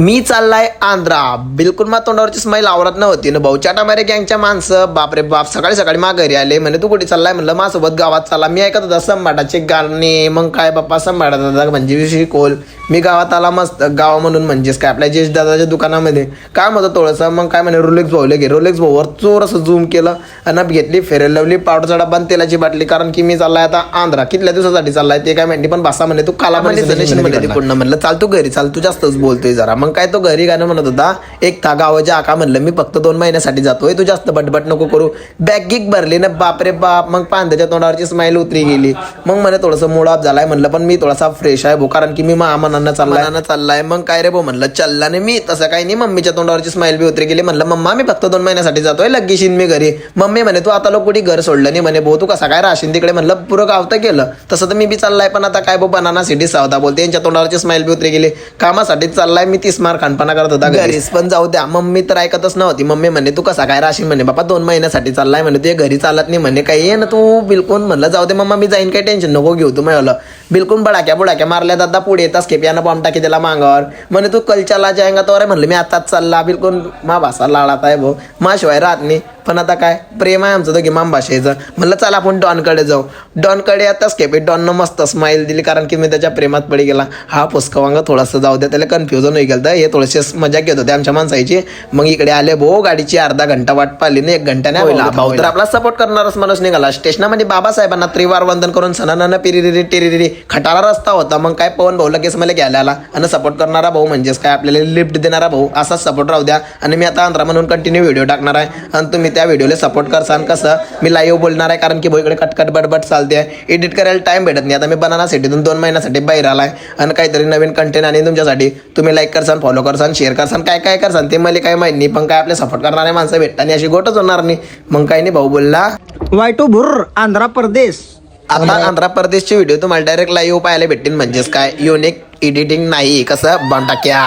मी चाललाय आंध्रा. बिलकुल मा तोंडावरची स्माईल आवरत नव्हती ना भाऊ. चाटामारे गँगच्या माणसं बापरे बाप सकाळी सकाळी घरी आले. म्हणे तू कुठे चाललाय? म्हणलं माझ्यासोबत गावात चालला. मी ऐकत होता संभाटाचे गाणे. मग काय बाप्पा संभाटाचा म्हणजे विषयी कोल. मी गावात आला मस्त. गाव म्हणून म्हणजेच काय आपल्या जेश दादाच्या दुकानामध्ये काम होतं थोडंसं. मग काय म्हणे रोलेक्स भाऊ घे. रोलेक्स भाऊवर चोर असं झूम केलं आणि घेतली फेरेल लवली पावडरचा डब्बा आणि तेलाची बाटली. कारण की मी चाललाय आता आंध्रा. कितल्या दिवसासाठी चाललाय ते काय माहिती. पण भाषा म्हणे तू काला म्हणे पुन्हा. म्हणलं चाल तू घरी चाल, तू जास्तच बोलतोय जरा. मग काय तो घरी गाणं म्हणत होता एक था गावाच्या आका. म्हणलं मी फक्त 2 महिन्यासाठी जातोय, तू जास्त बटबट नको करू. बॅग गिक भरली ना बापरे बाप. मग पांद्याच्या तोंडावरची स्माईल उतरी गेली. मग म्हणे थोडंसं मूड ऑफ झालाय. म्हणलं पण मी थोडासा फ्रेश आहे भाऊ, कारण की मी महामनानं चाललाय. मग काय रे भाऊ म्हणलं चल्ला नाही मी तसं काही नाही. मम्मीच्या तोंडावरची स्माईल बी उतरी गेली. म्हणलं मम्मा मी फक्त 2 महिन्यासाठी जातोय, लगेशीन मी घरी. मम्मी म्हणे तू आता लोक कुठे घर सोडलं नाही म्हणे भाऊ, तू कसा काय राशीन तिकडे. म्हणलं पुरं गाव तर गेलं तसं तर मी बी चाललाय. पण आता काय भाऊ बनाना सिटी सावधा बोलते. यांच्या तोंडावरची स्माईल बी उतरी गेली. कामासाठी चाललाय मी. 30 मार खानपणा करत होता घरीच. पण जाऊ द्या, मम्मी तर ऐकतच नव्हती. मम्मी म्हणे तू कसा काय राशीन म्हणे बाबा, 2 महिन्यासाठी चाललाय म्हणे, तुझ्या घरी चालत नाही म्हणे काही आहे ना तू बिलकुल. म्हणलं जाऊ दे मम्मा मी जाईन, काही टेन्शन नको घेऊ तू. मला बिलकुल बुडाक्या मारल्या दादा पुढे येतात खेपियानं बॉम्ब टाकी त्याला मांगावर. म्हणे तू कलच्याला जायगा तो. अरे म्हणलं मी आताच चालला. बिलकुल मा भाषा लाळात आहे भाऊ, माशिवाय राहत नाही. पण आता काय प्रेम आहे आमचं दोघी माम भाषेचं. म्हणलं चला आपण डॉनकडे जाऊ. डॉनकडे आताच खेपे डॉननं मस्त स्माईल दिली, कारण की मी त्याच्या प्रेमात पडी गेला. हा पुस्कवांगा थोडंसं जाऊ द्या, त्याला कन्फ्युजन होई गेलं. हे थोडेसे मजा घेत होते आमच्या माणसाची. मग इकडे आले भाऊ, गाडीची अर्धा घंटा वाट पाहिली ना, 1 घंटा नाही भाऊ. तर आपला सपोर्ट करणारच माणूस निघाला. स्टेशनामध्ये बाबासाहेबांना त्रिवार वंदन करून सणानं पिरिरी टिरिरी खटारा रस्ता होता. मग काय पवन भाऊ लगेच मला घ्यायला आला. आणि सपोर्ट करणारा भाऊ म्हणजेच काय आपल्याला लिफ्ट देणारा भाऊ, असाच सपोर्ट राहू द्या. आणि मी आता आंध्रा म्हणून कंटिन्यू व्हिडिओ टाकणार आहे आणि तुम्ही त्या व्हिडिओला सपोर्ट करसान. कसं मी लाईव्ह बोलणार आहे, कारण की भाऊ इकडे कटकट बटबट चालते. एडिट करायला टाइम भेटत नाही. आता मी बनाना सिटीतून 2 महिन्यासाठी बाहेर आलाय आणि काहीतरी नवीन कंटेंट आणि तुमच्यासाठी. तुम्ही लाईक करसान, फॉलो करसान, शेअर करसान, काय करसान ते मला काही माहिती नाही. पण काय आपले सपोर्ट करणारे माणसं भेटतात आणि अशी गोटच होणार नाही. मग काही नाही भाऊ बोलला वाय2 भुर्र आंध्र प्रदेश. आता आंध्र प्रदेशचे व्हिडिओ तुम्हाला डायरेक्ट लाईव्ह पाहायला भेटतील. म्हणजेच काय युनिक एडिटिंग नाही, कसं बंटाक्या.